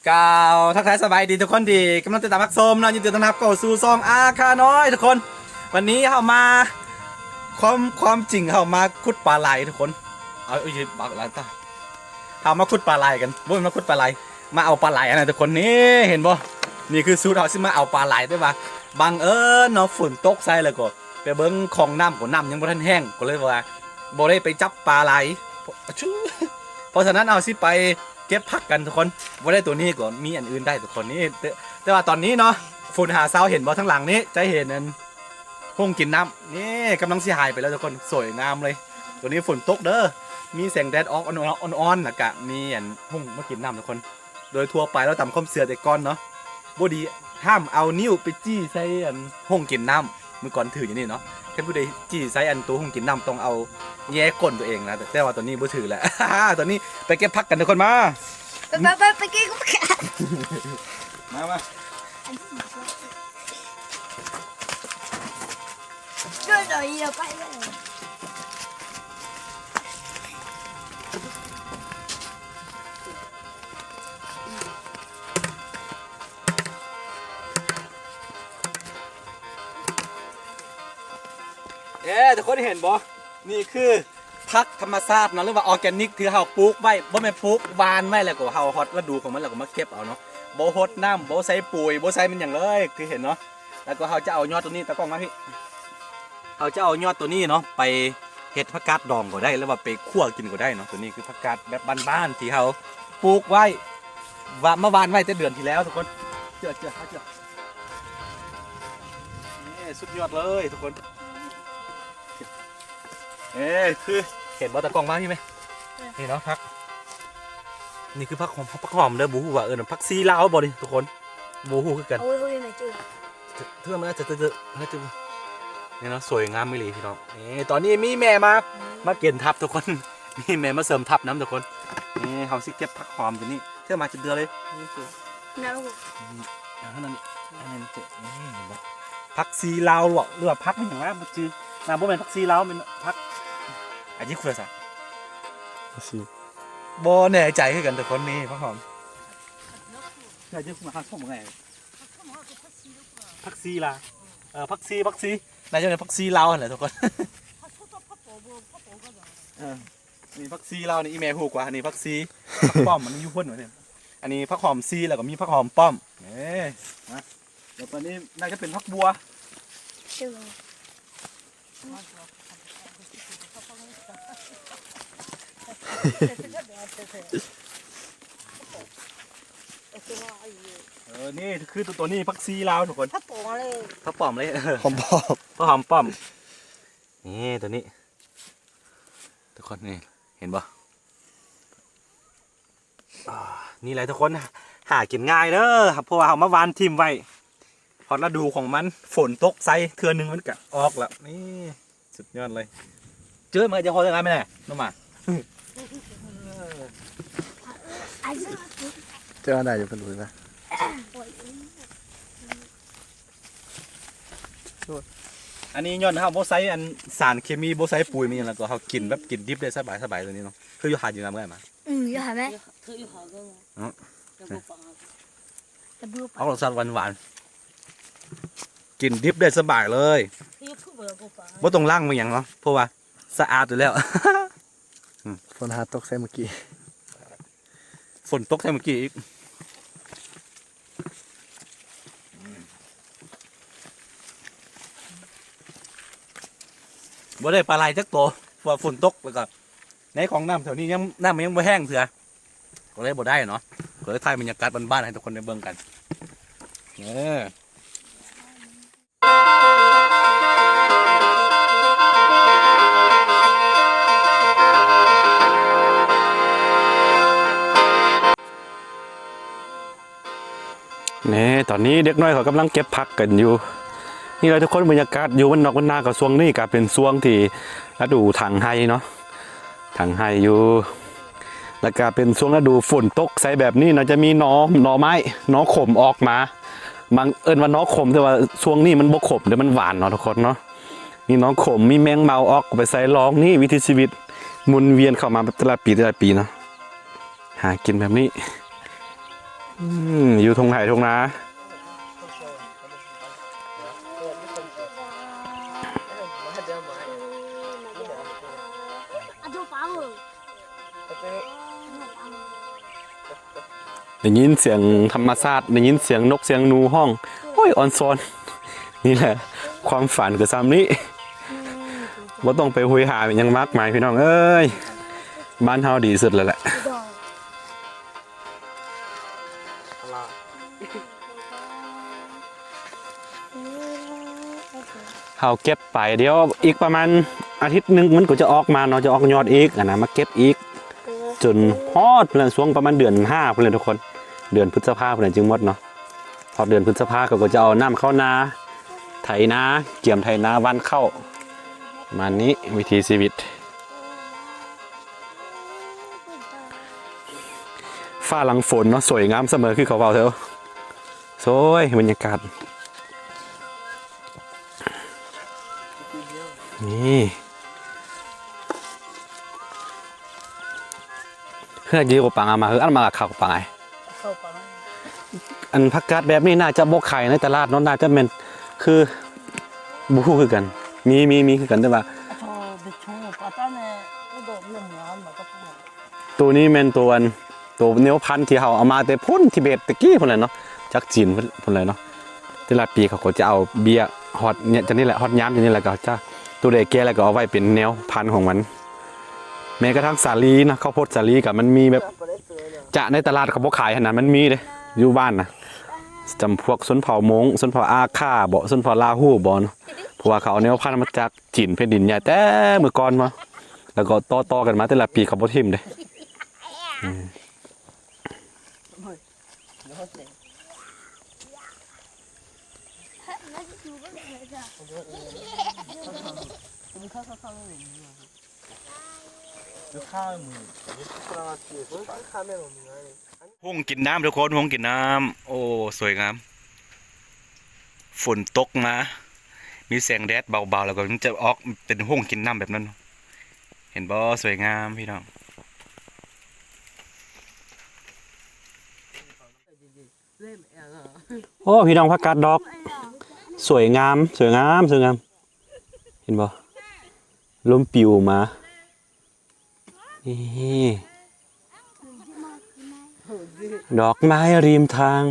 กล่าวทักทายสบายดีทุกคนดีกำลังติดตามพักชมนะยินดีต้อนรับเข้าสู่ซองอาคาน้อยทุกคนวันนี้เข้ามาความจริงเข้ามาขุดปลาไหลทุกคนเอาอีกปลาไหลต่อเข้ามาขุดปลาไหลกันบ่มาขุดปลาไหลมาเอาปลาไหลนะทุกคนนี่เห็นบ่นี่คือสูตรเขาที่มาเอาปลาไหลได้ป่ะบังเอิญเนาะฝนตกใส่เลยก็ไปเบิ้งคลองน้ำก็น้ำยังบ่ทันแห้งก็เลยว่าบ่ได้ไปจับปลาไหลเพราะฉะนั้นเอาสิไปเก็บผักกันทุกคนว่าได้ตัวนี้ก่อนมีอันอื่นได้ทุกคนนี่แต่ว่าตอนนี้เนาะฝุ่นหาเซาเห็นบ่ทั้งหลังนี้จะเห็นอันห้องกินน้ำนี่กำลังเสียหายไปแล้วทุกคนสวยงามเลยตัวนี้ฝนตกเด้อมีแสงแดดออกอ่อนๆแล้วก็มีอันห้องมากินน้ำทุกคนโดยทั่วไปเราตำข้อมเสือแต่ก้อนเนาะบ่ดีห้ามเอานิ้วไปจี้ใส่อันห้องกินน้ำเมื่อก่อนถืออย่างนี้เนาะแค่ผู้ใดจี้ใส่อันตัวห้องกินน้ำต้องเอาแย่ก้นตัวเองนะแต่ว่าตัวนี้บ่ถือแหละ ตัวนี้ไปเก็บผักกันทุกคนมาไปกินกูมาช่วยหน่อยอย่าไปเลยทุกคนเห็นบ่นี่คือผักธรรมชาติเนาะหรือว่าออร์แกนิกที่เฮาปลูกไว้บ่แม่นปลูกหวานไว้แล้วก็เฮาฮอดฤดูของมันแล้วก็มาเก็บเอาเนาะบ่ฮดน้ำบ่ใส่ปุ๋ยบ่ใส่มันหยังเลยคือเห็นเนาะแล้วก็เฮาจะเอายอดตัวนี้ตะกล้องมาพี่เฮาจะเอายอดตัวนี้เนาะไปเฮ็ดผักกาดดองก็ได้หรือว่าไปคั่วกินก็ได้เนาะตัวนี้คือผักกาดแบบบ้านๆที่เฮาปลูกไว้ว่าเมื่อวานไว้แต่เดือนที่แล้วทุกคนเจอนี่สุดยอดเลยทุกคนคือเห็นบอตะกองมากใช่ไหมนี่เนาะพักนี่คือพักหอมเด้อบูฮูว่าพักซีลาวบอดิทุกคนบูฮูคือกันโอ้ยไม่เจอเพื่อนมันน่าจะนี่เนาะสวยงามไม่เลยพี่น้องนี่ตอนนี้มีแม่มาเกณฑ์ทับทุกคนมีแม่มาเสริมทับน้ำทุกคนนี่เขาสิเก็บพักหอมตัวนี้เที่ยวมาจะเดือเลยน้ำลูกนั่นเจ๊นี่เห็นปะพักซีลาวหรือว่าพักไม่อย่างนั้นมันจืดน้ำบ่แม่นพักซีลาวเป็นพักอันนี้คืออะไรบอแน่ใจให้กันแต่คนนี้พักหอมอยากจะมาพักหอมไงพักซีลาพักซีนายจะเป็นพักซีลาวเหรอทุกคนนี่พักซีลาวนี่อีเมลหูกว่าอันนี้พักซีพักป้อมมันยุ่งพ่นเหมือนกันอันนี้พักหอมซีแล้วก็มีพักหอมป้อมนะเดี๋ยวตอนนี้น่าจะเป็นพักบัวนี่คือตัวนี้พักซีลาวทุกคนพักปองเลยพักป้อมเลยหอมป้อมพักหอมป้อมนี่ตัวนี้ทุกคนนี่เห็นปะนี่แหละทุกคนหากินง่ายเด้อครับเพราะว่าเอามาวานทิมไว้พอฤดูของมันฝนตกใส่เทือนึงมันก็ออกแล้วนี่สุดยอดเลยเจอมันจะพอจะไงไม่แน่น้องหมาเจออะไรอยู่เป็นหรือไงอันนี้ย้อนเขาโบไซอันสารเคมีโบไซปุ๋ยมีอย่างไรก็เขากินแบบกินดิบได้สบายตัวนี้เนาะคืออยู่หาดอยู่น้ำไงมาอยู่หาดไหมเอารสชาติหวานกินดิบได้สบายเลยบ่ต้องล้างมาอย่างเนาะเพราะว่าสะอาดอยู่แล้วฝนหาตกใส่เมื่อกี้ฝนตกใส่เมื่อกี้อีกบ่ได้ปลาไหลจักตัวเพราะฝนตกแล้วก็ในของน้ำแถวนี้ยังน้ำมันยังไม่แห้งเถื่อก็เลยบ่ได้เนาะก็เลยถ่ายบรรยากาศบ้านๆให้ทุกคนได้เบิ่งกันนี่ตอนนี้เด็กน้อยเขากำลังเก็บผักกันอยู่นี่เลยทุกคนบรรยากาศอยู่วันนอกวันนากระทรวงนี่ก็เป็นช่วงที่ฤดูถังไฮเนาะถังไฮอยู่แล้วก็เป็นช่วงฤดูฝนตกใส่แบบนี้เราจะมีหน่อไม้หน่อขมออกมาบางว่าหน่อขมแต่ว่าช่วงนี้มันบ่ขมเดี๋ยวมันหวานเนาะทุกคนเนาะมีหน่อขมมีแมงเมาออกไปใส่รองนี่วิถีชีวิตหมุนเวียนเข้ามาแบบแต่ละปีเนาะหากินแบบนี้ อยู่ทงไหนทงนา อันทุกฟ้าเหรอ ได้ยินเสียงธรรมชาติได้ยินเสียงนกเสียงหนูห้องโอ้ยออนซอนนี่แหละความฝันกับซ้ำนี้ว่าต้องไปหุยหาเป็นยังมากมายพี่น้องเอ้ยบ้านเฮาดีสุดแล้วแหละเฮาเก็บไปเดี๋ยวอีกประมาณอาทิตย์หนึงมันก็จะออกมาเนาะจะออกยอดอีกนะมาเก็บอีกจนฮอดเพื่อนช่วงประมาณเดือน5เพื่อนทุกคนเดือนพฤษภาเพื่อนจึงหมดเนาะพอเดือนพฤษภาก็จะเอาน้ำเข้านาไถนาเกี่ยมไถนาวันเข้ามานี้วิถีชีวิตฟ้าหลังฝนเนาะสวยงามเสมอคือเขาเบาเถอะสวยบรรยากาศนี่เพื่อยืมกับปังเอามาอันมาข่าวกับปังไงอันผักกาดแบบนี้น่าจะบกไข่ในตลาดเนาะน่าจะเป็นคือบูฮู้คือกันมีคือกันแต่ว่าตัวนี้เป็นตัวเนื้อพันธุ์ที่เขาเอามาแต่พ่นทิเบตตะกี้พ่นเลยเนาะจากจีนพ่นเลยเนาะแต่ละปีเขาก็จะเอาเบียร์ฮอตเนี่ยจะนี่แหละฮอตย้ำจะนี่แหละก็จะตัวเด็กแก่แล้วก็เอาไว้เป็นแนวพันธุ์ของมันแม้กระทั่งสาลีนะข้าวโพดสาลีกับมันมีแบบจะในตลาดเขาบอกขายขนาดมันมีเลยอยู่บ้านนะจำพวกส้นเผามงส้นเผาอาค่าบ่ส้นเผาลาหู้บ่เนาะเพราะว่าเขาเอาแนวพันธุ์มาจากจีนแผ่นดินใหญ่แต่เมื่อก่อนมาแล้วก็ต่อกันมาแต่ละปีเขาบ่ทิ่มเลยห้องกินน้ำทุกคนห้องกินน้ำโอ้สวยงามฝนตกมามีแสงแดดเบาๆแล้วก็มันจะออกเป็นห้องกินน้ำแบบนั้นเห็นบ่สวยงามพี่น้องโอ้พี่น้องผักกาดดอกสวยงามเห็นบ่ลมปิวมานี่ดอกไม้ริมทาง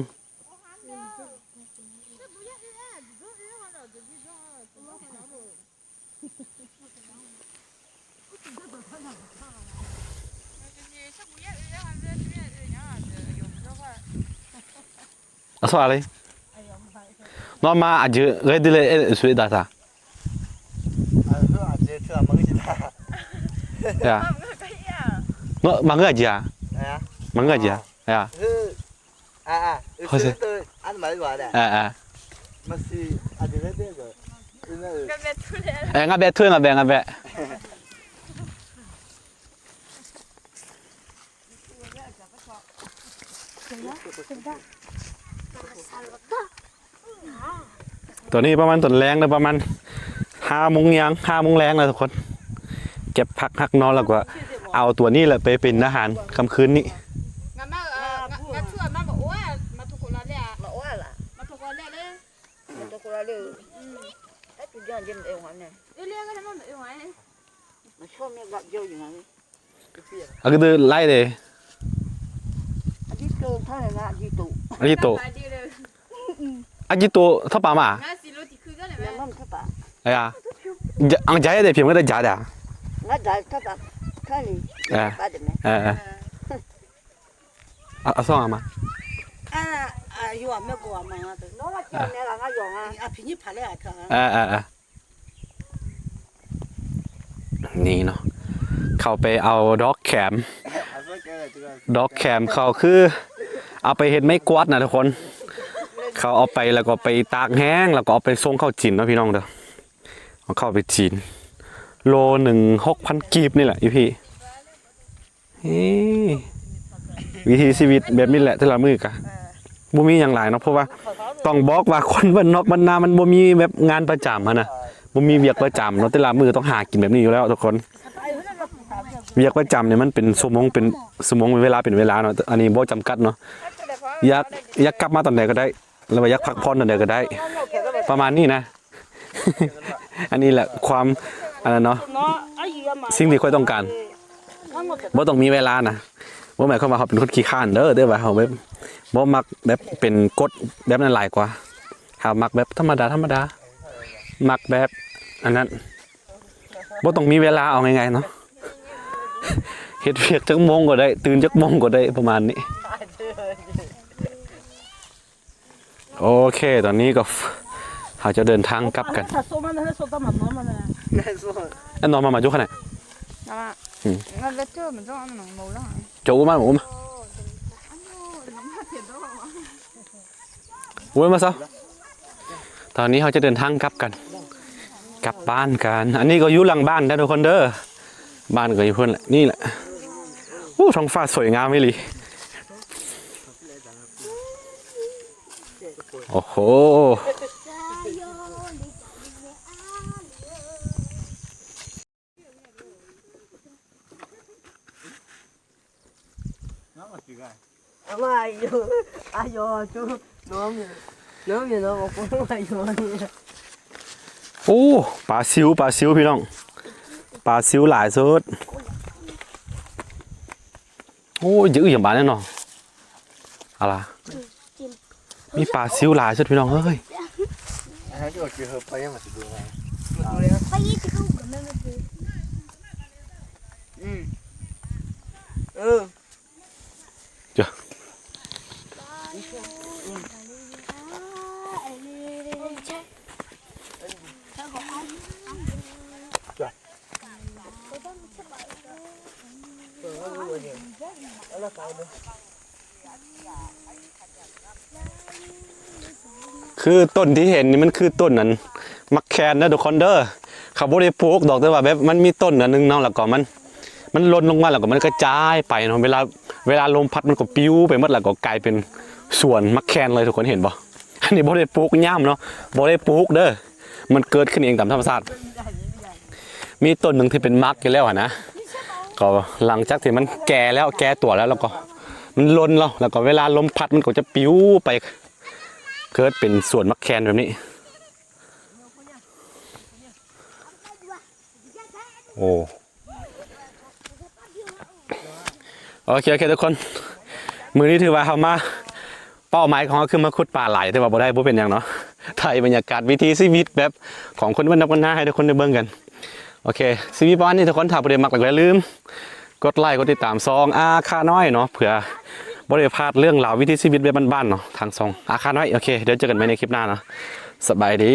อะไรน้องมาอาจจะเกิดเลยสวยดาตาya nó bằng cái gì à bằng cái gì à ya Thôi ăn mấy quả này. Mà xí ăn được hết rồi. ngã bẹ thôi ngã bẹตัวนี้ประมาณต้นแรงเลยประมาณ5 โมงยัง5 โมงแรงเลยทุกคนเก็บผักหักนอนแล้วก็เอาตัวนี้แหละไปเป็นอาหารค่ำคืนนี้อันนี้ไล่เลยอันนี้โตอันนี้โตเท่าป่ามาไอ้อะอังใจได้เพียงก็ได้จ่าเด้อเอาซ่องมาอยู่ไม่กลัวมาน้องว่าเจ้าเนี่ยละง่ายองพี่นี่ผ่านเลยนี่เนาะเขาไปเอาดอกแขมเขาคือเอาไปเห็ดไม้กวาดนะทุกคนเขาเอาไปแล้วก็ไปตากแห้งแล้วก็เอาไปส่งเข้าจีนนะพี่น้องเด้อเอาเข้าไปจีนโล1 6,000 กีบนี่แหละพี่วิธีชีวิตแบบนี้แหละที่เรามือกะบ่มีอย่างหลายเนาะเพราะว่าต้องบอกว่าคนบ้านนอกบ้านนามันบ่มีแบบงานประจำนะบ่มีเวียกประจำเนาะแต่ละมือต้องหากินแบบนี้อยู่แล้วทุกคนเวียกประจำเนี่ยมันเป็นชั่วโมงเป็นเวลาเนาะอันนี้บ่จำกัดเนาะ อยากกลับมาตอนไหนก็ได้แล้วอยากพักผ่อนตอนไหนก็ได้ ประมาณนี้นะ อันนี้แหละความอะไรเนาะสิ่งที่ค่อยต้องการบ่ต้องมีเวลานะบ่หมายความว่าเขาเป็นคนขี้ข้านเด้อว่าเขาแบบบ่มักแบบเป็นกฎแบบนั้นหลายกว่าเขามักแบบธรรมดามักแบบอันนั้นบ่ต้องมีเวลาเอาไงๆเนาะเฮ็ดเวียกจักโมงก็ได้ตื่นจักโมงก็ได้ประมาณนี้โอเคตอนนี้ก็เขาจะเดินทางกลับกันอันนอนมาจุกขนาดโจ้มาหมูมาโว้ยมาซะตอนนี้เขาจะเดินทางกลับกันกลับบ้านกันอันนี้ก็อยู่หลังบ้านนะทุกคนเด้อบ้านก็อยู่เพื่อนแหละนี่แหละโอ้ท้องฟ้าสวยงามไม่ลีโอ้โหโอ้ปลาซิวพี่น้องปลาซิวหลายสุดโอ้เยอะอย่างบ้านแน่นอนอะไรมีปลาซิวหลายสุดพี่น้องเฮ้ยเจ้าคือต้นที่เห็นนี่มันคือต้นนั้นมักแคนนะทุกคนเด้อเขาบ่ได้ปลูกดอกแต่ว่าแบบมันมีต้นอันนึงเนาะแล้วก็มันหล่นลงมาแล้วก็มันกระจายไปเนาะเวลาลมพัดมันก็ปิ้วไปหมดแล้วก็กลายเป็นสวนมักแคนเลยทุกคนเห็นบ่อันนี้บ่ได้ปลูกย่ำเนาะบ่ได้ปลูกเด้อมันเกิดขึ้นเองตามธรรมชาติมีต้นหนึ่งที่เป็นมักอยู่แล้วนะก็หลังจากที่มันแก่แล้วแก่ตัวแล้วก็มันล้นแล้วก็เวลาลมพัดมันก็จะปิ้วไปเกิดเป็นสวนมักแคนแบบนี้โอ้โอเคทุกคนมือนี้ถือว่าเขามาเป้าหมายของเขาคือมาขุดป่าไหลแต่ว่าบ่ได้บ่เป็นอย่างเนาะถ่ายบรรยากาศวิถีชีวิตแบบของคนบ้านนอกกันหน้าให้ทุกคนได้เบิ่งกันโอเคชีวิตประมาณนี้ทุกคนถ้าบ่ได้มักอย่าลืมกดไลค์กดติดตามซองอาคาน้อยเนาะเผื่อบ่ได้พลาดเรื่องราววิถีชีวิตแบบบ้านๆเนาะทางซองอาคาน้อยโอเคเดี๋ยวเจอกันใหม่ในคลิปหน้าเนาะสบายดี